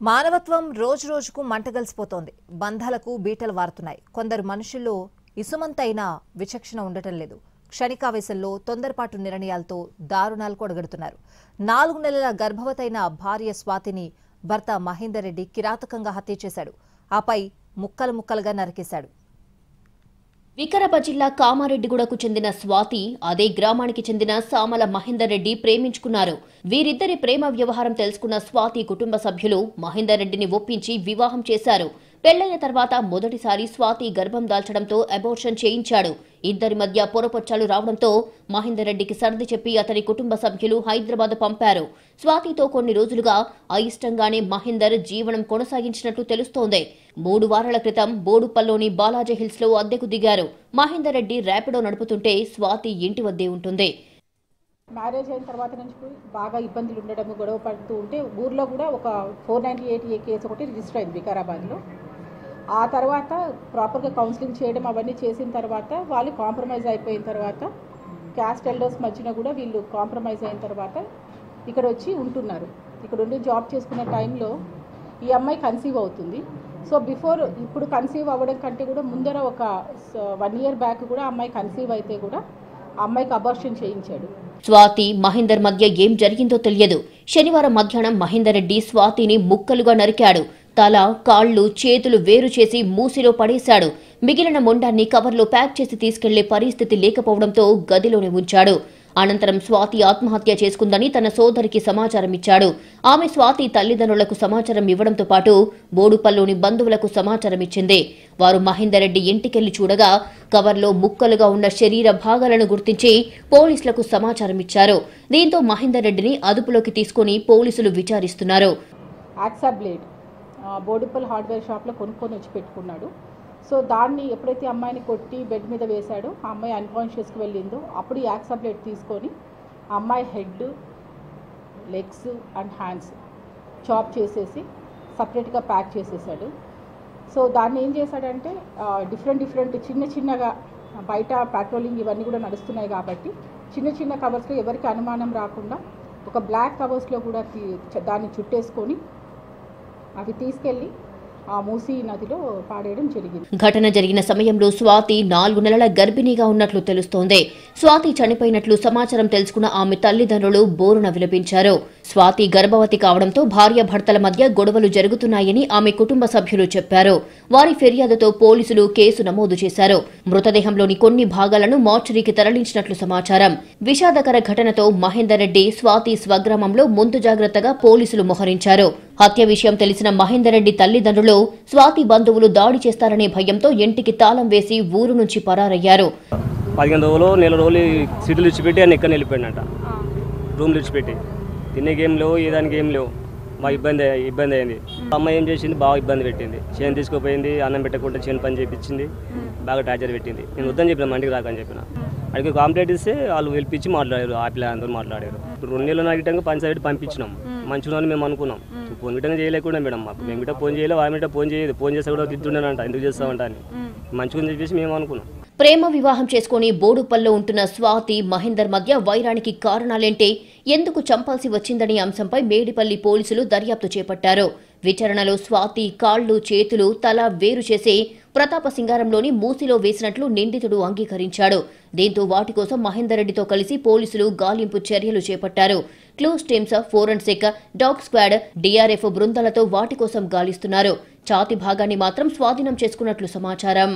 మానవత్వం రోజు రోజుకు మంటగలిసిపోతోంది. బంధాలకు బీటలు వారుతున్నాయి. కొందరు మనుషుల్లో ఇసుమంతైనా విచక్షణ ఉండటం లేదు. క్షణికావేశంలో తొందరపాటు నిర్ణయాలతో దారుణాలు కొడగడుతున్నారు. 4 నెలల గర్భవతైన భార్య స్వాతిని భర్త మహేందర్ రెడ్డి కిరాతకంగా హత్య చేశాడు. ఆపై ముక్కలు ముక్కలుగా నరికేశాడు. వికారాబాద్ జిల్లా కామారెడ్డిగూడకు చెందిన స్వాతి అదే గ్రామానికి చెందిన సామల మహేందర్ రెడ్డి ప్రేమించుకున్నారు. వీరిద్దరి ప్రేమ వ్యవహారం తెలుసుకున్న స్వాతి కుటుంబ సభ్యులు మహేందర్ రెడ్డిని ఒప్పించి వివాహం చేశారు. పెళ్లైన తర్వాత మొదటిసారి స్వాతి గర్భం దాల్చడంతో అబార్షన్ చేయించాడు. ఇద్దరి మధ్య పొరపొచ్చాలు రావడంతో మహేందర్ రెడ్డికి సర్ది చెప్పి అతని కుటుంబ సభ్యులు హైదరాబాద్ పంపారు. స్వాతితో కొన్ని రోజులుగా అయిష్టంగానే మహేందర్ జీవనం కొనసాగించినట్లు తెలుస్తోంది. 3 వారాల క్రితం బోడుపల్లోని బాలాజీ హిల్స్ లో అద్దెకు దిగారు. మహేందర్ రెడ్డి ర్యాపిడో నడుపుతుంటే స్వాతి ఇంటి వద్దే ఉంటుంది. మ్యారేజ్ అయిన తర్వాత నుంచి బాగా ఇబ్బందులు ఉండడం, గొడవ పడుతూ ఉంటే ఊర్లో కూడా ఒక 498A కేసు ఒకటి రిజిస్టర్ అయింది వికారాబాద్లో. ఆ తర్వాత ప్రాపర్గా కౌన్సిలింగ్ చేయడం అవన్నీ చేసిన తర్వాత వాళ్ళు కాంప్రమైజ్ అయిపోయిన తర్వాత క్యాస్ట్ ఎల్డర్స్ మధ్యన కూడా వీళ్ళు కాంప్రమైజ్ అయిన తర్వాత ఇక్కడ వచ్చి ఉంటున్నారు. ఇక్కడ ఉండి జాబ్ చేసుకునే టైంలో ఈ అమ్మాయి కన్సీవ్ అవుతుంది. సో ఇప్పుడు కన్సీవ్ అవ్వడం కంటే కూడా ముందర ఒక 1 year బ్యాక్ కూడా అమ్మాయి కన్సీవ్ అయితే కూడా అమ్మాయికి అబార్షన్ చేయించాడు. స్వాతి మహేందర్ మధ్య ఏం జరిగిందో తెలియదు. శనివారం మధ్యాహ్నం మహేందర్ రెడ్డి స్వాతిని ముక్కలుగా నరికాడు. తల, కాళ్లు, చేతులు వేరు చేసి మూసిలో పడేశాడు. మిగిలిన మొండాన్ని కవర్లో ప్యాక్ చేసి తీసుకెళ్లే పరిస్థితి లేకపోవడంతో గదిలోనే ఉంచాడు. అనంతరం స్వాతి ఆత్మహత్య చేసుకుందని తన సోదరికి సమాచారం ఇచ్చాడు. ఆమె స్వాతి తల్లిదండ్రులకు సమాచారం ఇవ్వడంతో పాటు బోడుపల్లోని బంధువులకు సమాచారం ఇచ్చింది. వారు మహేందర్ రెడ్డి ఇంటికెళ్లి చూడగా కవర్లో ముక్కలుగా ఉన్న శరీర భాగాలను గుర్తించి పోలీసులకు సమాచారం ఇచ్చారు. దీంతో మహేందర్ రెడ్డిని అదుపులోకి తీసుకుని పోలీసులు విచారిస్తున్నారు. యాక్సా బ్లేడ్ బోడుపల్ హార్డ్వేర్ షాప్లో కొనుక్కొని వచ్చి పెట్టుకున్నాడు. సో దాన్ని ఎప్పుడైతే అమ్మాయిని కొట్టి బెడ్ మీద వేశాడో ఆ అమ్మాయి అన్కాన్షియస్కి వెళ్ళిందో అప్పుడు యాక్సా బ్లేడ్ తీసుకొని అమ్మాయి head, legs and hands chop చేసేసి సపరేట్గా ప్యాక్ చేసేసాడు. సో దాన్ని ఏం చేశాడంటే డిఫరెంట్ చిన్నగా బయట పెట్రోలింగ్ ఇవన్నీ కూడా నడుస్తున్నాయి కాబట్టి చిన్న కవర్స్లో ఎవరికి అనుమానం రాకుండా ఒక బ్లాక్ కవర్స్లో కూడా దాన్ని చుట్టేసుకొని అవి తీసుకెళ్ళి ఆ మూసీ నదిలో పాడేయడం జరిగింది. ఘటన జరిగిన సమయంలో స్వాతి 4 నెలల గర్భిణిగా ఉన్నట్లు తెలుస్తోంది. స్వాతి చనిపోయినట్లు సమాచారం తెలుసుకున్న ఆమె తల్లిదండ్రులు బోరున విలపించారు. స్వాతి గర్భవతి కావడంతో భార్యాభర్తల మధ్య గొడవలు జరుగుతున్నాయని ఆమె కుటుంబ సభ్యులు చెప్పారు. వారి ఫిర్యాదుతో పోలీసులు కేసు నమోదు చేశారు. మృతదేహంలోని కొన్ని భాగాలను మార్చురీకి తరలించినట్లు సమాచారం. విషాదకర ఘటనతో మహేందర్ రెడ్డి స్వాతి స్వగ్రామంలో ముందు జాగ్రత్తగా పోలీసులు మోహరించారు. హత్య విషయం తెలిసిన మహేందర్ రెడ్డి తల్లిదండ్రులు స్వాతి బంధువులు దాడి చేస్తారనే భయంతో ఇంటికి తాళం వేసి ఊరు నుంచి పరారయ్యారు. 15 రోజులు నెల రోజులు సీట్లు ఇచ్చిపెట్టి ఆయన ఎక్కడ వెళ్ళిపోయినట. రూమ్లు ఇచ్చిపెట్టి తినేకి ఏం లేవు, ఏ దానికి ఏం లేవు. మా ఇబ్బంది అయింది. అమ్మాయి ఏం చేసింది, బాగా ఇబ్బంది పెట్టింది. చేను తీసుకుపోయింది, అన్నం పెట్టకుండా చేను పని చేయించింది, బాగా టార్చర్ పెట్టింది. నేను వద్దని చెప్పిన, మంటికి రాకని చెప్పిన. అడిగి కంప్లైంట్ ఇస్తే వాళ్ళు వెళ్ళిపించి మాట్లాడారు, ఆ పిల్లలందరూ మాట్లాడారు. 2 నెలలు నాగిటంగా పంచాయతీ పంపించినాం. మంచిగా మేము అనుకున్నాం. ఫోన్ గిట్టంగా చేయలేకుండా మేడం మాకు. మేము గిట్ట ఫోన్ చేయలేదు, ఆమె గిట్ట ఫోన్ చేయదు. ఫోన్ చేస్తే కూడా తిట్టుండేనంట, ఎందుకు చేస్తామంట అని. మంచిగా చెప్పేసి మేము అనుకున్నాం. ప్రేమ వివాహం చేసుకుని బోడుపల్లో ఉంటున్న స్వాతి మహేందర్ మధ్య వైరానికి కారణాలేంటే, ఎందుకు చంపాల్సి వచ్చిందనే అంశంపై మేడిపల్లి పోలీసులు దర్యాప్తు చేపట్టారు. విచారణలో స్వాతి కాళ్లు, చేతులు, తల వేరు చేసి ప్రతాపసింగారంలోని మూసిలో వేసినట్లు నిందితుడు అంగీకరించాడు. దీంతో వాటి కోసం మహేందర్ రెడ్డితో కలిసి పోలీసులు గాలింపు చర్యలు చేపట్టారు. Clues teams, forensic, dog squad, DRF బృందాలతో వాటి కోసం గాలిస్తున్నారు. ఛాతి భాగాన్ని మాత్రం స్వాధీనం చేసుకున్నట్లు సమాచారం.